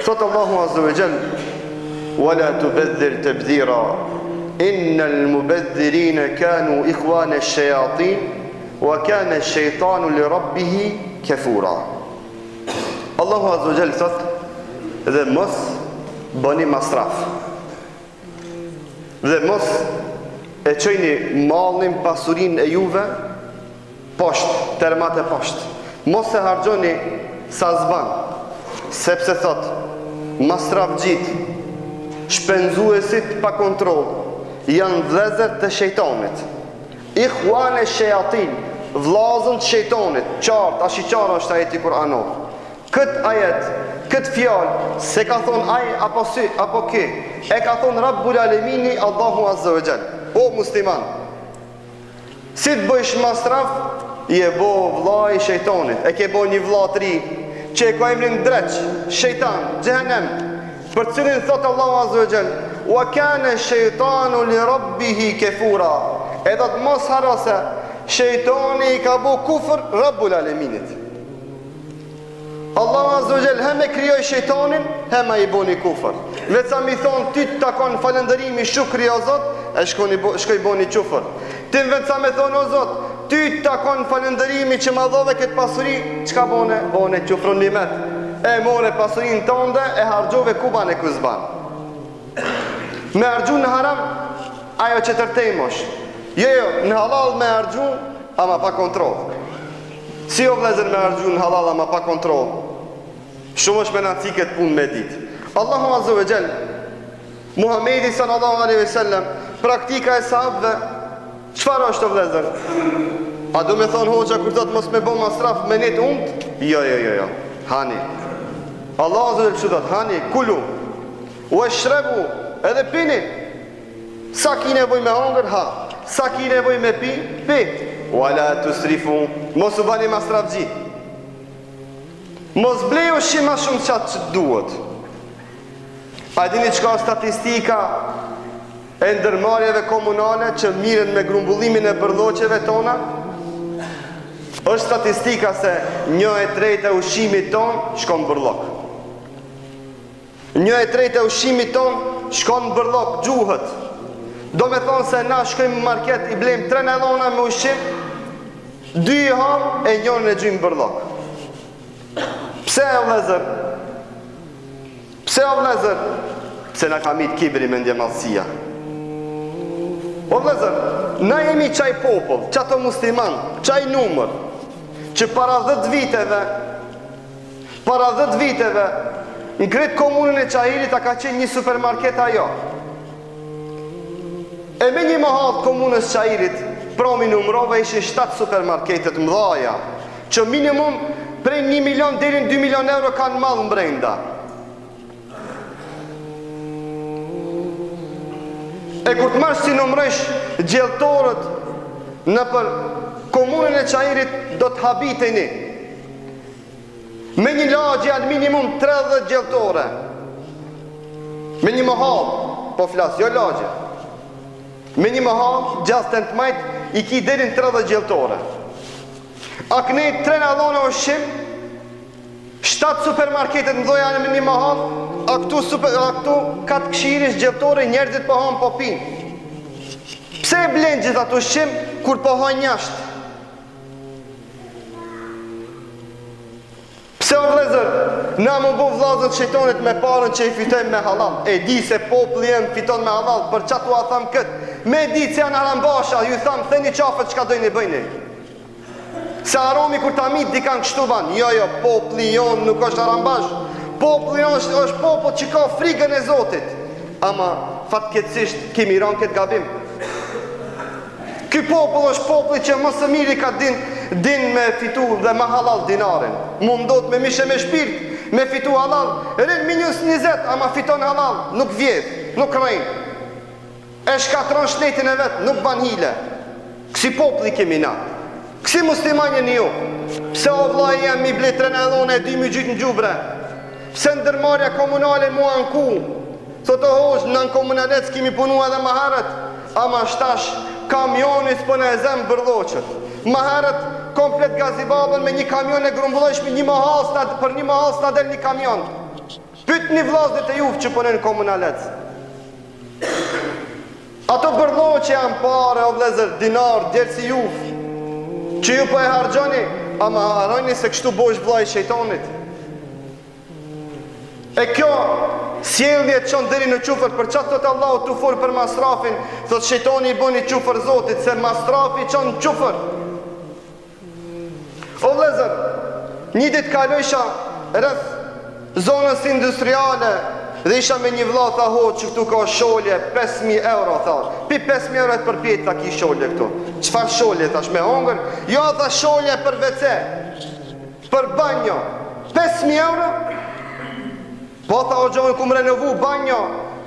Thot Allahu Azza wa Jall: "Wala tubadhir tabdhira, innal mubadhirina kanu ikhwana ash-shayatin, wa kana ash-shaytanu li rabbih kafura." Allahu Azza wa Jall thot: "Dhe mos bëni masraf. Dhe mos e çojni mallin, pasurinë e juve poshtë, termat e poshtë. Mos e harxhoni sa zban, sepse thot masrafxhit, shpenzuesit pa kontroll, janë vëllezër të shejtanit. Ikhwan e shayatin, vllazën të shejtanit. Qartë, ashiqara është ajeti kuranor. Këtë ajet, këtë fjalë, se ka thonë ai apo si, apo ki, e ka thonë Rabbul Alemini, Allahu Azza wa Jall. O musliman, si të bëjsh masraf, je bo vlla i shejtanit, e ke bo një vlla të ri, që e ka emrin dreq, shejtan, xhehenem, për cilin thot Allahu Azza wa Jall: "Wa kana shejtanu li rabbih kafura." Edhe të mos harose, shejtani i ka bo kufër Rabbul Aleminit. Allahu Azza wa Jall hem e krijoi shejtanin, hem ai boni kufër. Veça mi thon ti të takon falëndërimi, shukri o Zot, e shkoj boni kufër. Ti veça me thon o Zot, ty të takon falëndërimi që ma dhove këtë pasuri, çka bone kufrun nimet. E more pasurinë tënde, e harxhove ku ban e ku s'ban. Me harxhu në haram, ajo që tërtemosh. Jo, në halal me harxhu, ama pa kontroll. Si o vlezër me harxhu në halal ama pa kontroll? Shumë është me në ciket punë me ditë. Allahu Azza wa Jall, Muhamedi sallallahu alaihi wasallam, praktika e sahabëve, çfarë është o vlezër? A do me thonë hoxha kur thot mos me bë masraf me net umt? Jo. Hani. Allahu Azza wa Jall thot hani, kulu washrabu, edhe pini. Sa ki nevojë me hongër, ha. Sa ki nevojë me pi, pi. Wala tusrifu, mos u bani masrafxhi. Mos bleu shi ma shumë qatë që duhet. A dini çka statistika e ndërmarrjeve komunale që miren me grumbullimin e bërdoqeve tona? Është statistika se 1/3 e ushqimit ton shkon bërllok. 1/3 e ushqimit ton shkon bërllok, gjuhët. Do me thonë se na shkojmë në market, i blejmë 3 nellona me ushqim, 2 i ham e 1 e gjujmë bërllok. Pse o vlezër? Pse na ka mit kibri me ndjemalsia. O vlezër, na jemi qaj popull, qato musliman, qaj numër, që para 10 viteve, në kretë komunën e Qahirit a ka qenë një supermarket ajo. E me një mahat komunës Qahirit, promi numrove ishin 7 supermarketet mdhaja, që minimum prej 1 milion deri në 2 milion euro kanë malë mbrenda. E kur të marrë si numresh gjelltorët në për komunën e Qahirit, do të habiteni me një lagje al minimum 30 gjelltore. Me një mahal, po flas, jo lagje. Me një mahal, gjastën të majt, i ki deri në 30 gjelltore. A këne 3 nallone ushqim, 7 supermarketet mdoja në një mahal, a këtu katë këshirish gjelltore, njerëzit po hanë po pinë. Pse e blenë gjithë atë ushqim, kur po hanë njashtë? Pse o vlezër, na më bu vlazët shejtonit me parën që i fitojmë me halal. E di se populli jem fiton me halal, për qatë u a thamë këtë. Me di që janë arambasha, ju thamë, theni qafët që ka dojnë i bëjni. Se aromi kur ta mit, di kanë kështu ban. Jo, populli jonë nuk është arambash. Populli jonë është popull që ka frigën e Zotit. Ama, fatkeqësisht, kemi ranë këtë gabim. Ky popull është populli që më së miri ka din me fitu dhe me halal dinarin. Mundot me mishe me shpirt, me fitu halal. Rin minus 20, ama fiton halal. Nuk vjedh, nuk rejnë. E shkatron shtetin e vetë, nuk ban hile. Kësi populli kemi na. Kësi muslimanjen ju. Pse o vlaj jem mi ble 3 nellone e 2 mi gjytë në gjubre? Pse ndërmarja komunale mua në ku? Thotë hoqë, në komunalet s'kimi punu edhe maherët. Ama shtash, kamionit për në e zemë bërloqët. Maherët, komplet gazibabën me një kamion e grumbullojshmi, për një mahal s'na del një kamion. Pyt një vllazët e juve që punojnë komunalec. Ato bërllohet që janë pare, o vlezër, dinar, djerë si juve, që ju po e hargjoni, ama harojni se kështu bosh vllai shejtanit. E kjo sjellje çon deri në qufër, për çfarë thot Allahu tu fol për masrafin, thot shejtani i bëni qufër Zotit, se masrafi çon qufër. O vlezër, një ditë kalojsha rreth zonës industriale dhe isha me një vëlla, tha ho që këtu ka sholje 5.000 euro, tha. Pi 5.000 euro të përpjet ta ki sholje këtu. Çfarë sholje, thash, me hongër? Jo, tha, sholje për WC, për banjo. 5.000 euro? Po, tha, o gjohën ku më renovu banjo,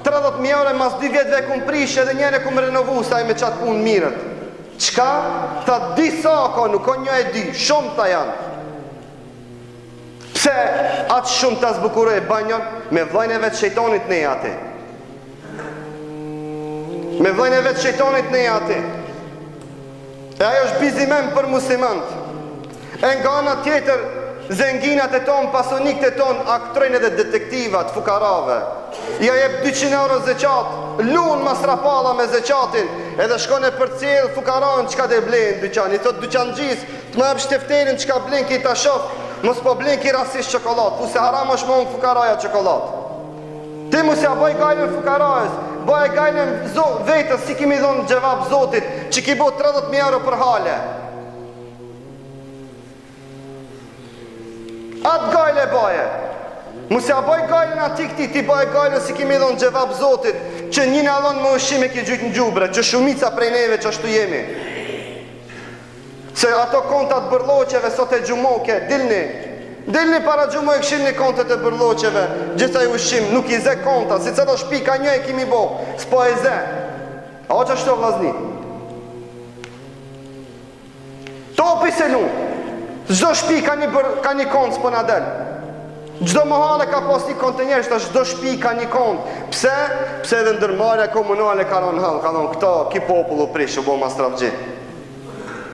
30.000 euro mas 2 vjetëve ku më prish edhe njëre ku më renovu, saj me qatë punë mirët. Qka? Tha, disa ka, nuk ka një e dy, shumë ta janë. Pse atë shumë të zbukuroj banjon? Me vllajën e vetë shejtanit ne ati. Me vllajën e vetë shejtanit ne ati. E ajo është bizimen për muslimant. E nga ana tjetër, zenginat e tonë, pasonikët e tonë, aktrojnë edhe detektivat, fukarave. Ja jep 200 euro zeqat, lunë masrapalla me zeqatin, edhe shkone për cilë fukaran qka dhe blenë dyqan. I thot dyqan gjisë, të më ebë shtefterin qka blenë ki ta shofë, mos po blen ki rasisht çokoladë, pu se haram është më unë fukaraja çokoladë. Ti mu se a bëj gajnën fukarajës, bëj gajnën vetës, si kimi dhonë gjevap Zotit, që ki bo 30.000 euro për hale. Atë gajle bëje. Mu se a bëj gajnën ati këti, ti bëj gajnën si kimi dhonë gjevap Zotit, që një në alon më ushime ki gjytë në gjubre, që shumica prej neve që ashtu jemi. Se ato kontat bërloqeve sot e gjumoke, dilni para gjumoke këshin një kontet e bërloqeve, gjitha i ushim, nuk i ze konta, si cëto shpi ka një e kimi bo, s'po e ze. A o që ashtu vlazni? Topi se lu, gjdo shpi ka një kont s'po na del. Gjdo mohale ka pas një kontenjer, gjdo shpi ka një kont. Pse? Pse edhe ndërmarja komunale ka ronë halë, ka ronë këta, ki popullu prish, u bo ma strafgji.